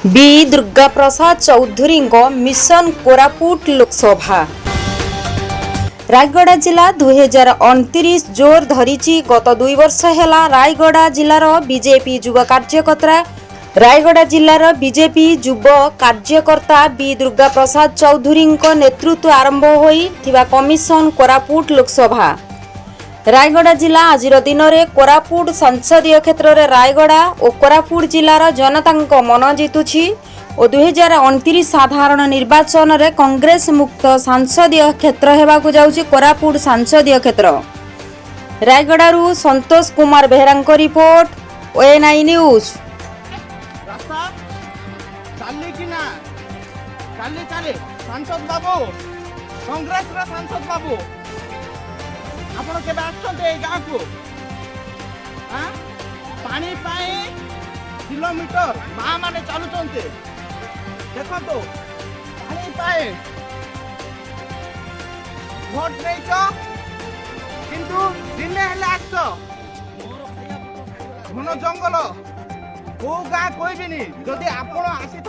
B Durga Prasad Chaudhary mission Koraput Lok Sabha Rayagada जिला 2029 जोर धरीची गत 2 वर्ष हेला रायगड़ा जिलार बीजेपी युवा कार्यकर्ता रायगड़ा जिलार बीजेपी युवा कार्यकर्ता बी दुर्गा प्रसाद चौधरी नेतृत्व आरंभ होइथिबा कमिशन कोरापुट लोकसभा रायगड़ा जिला आज दिन में कोरापुट संसदीय क्षेत्र में रायगड़ा और कोरापुट जिलार जनता मन जितुछि और 2029 साधारण निर्वाचन में कांग्रेस मुक्त संसदीय क्षेत्र हेबाकु जाउछि कोरापुट संसदीय क्षेत्र। रायगड़ारू Santosh Kumar Behera report ONI news. रास्ता चाली कि ना चाली चाली सांसद बाबू कांग्रेस रा सांसद बाबू आपण के आछते गाँ को पानी पाई किलोमीटर माँ माने चलुचंते देखो तो पानी पाए भोट नहीं किंतु दिने हेले आस घन जंगल को गाँ कहबिनी जदि आपण आसी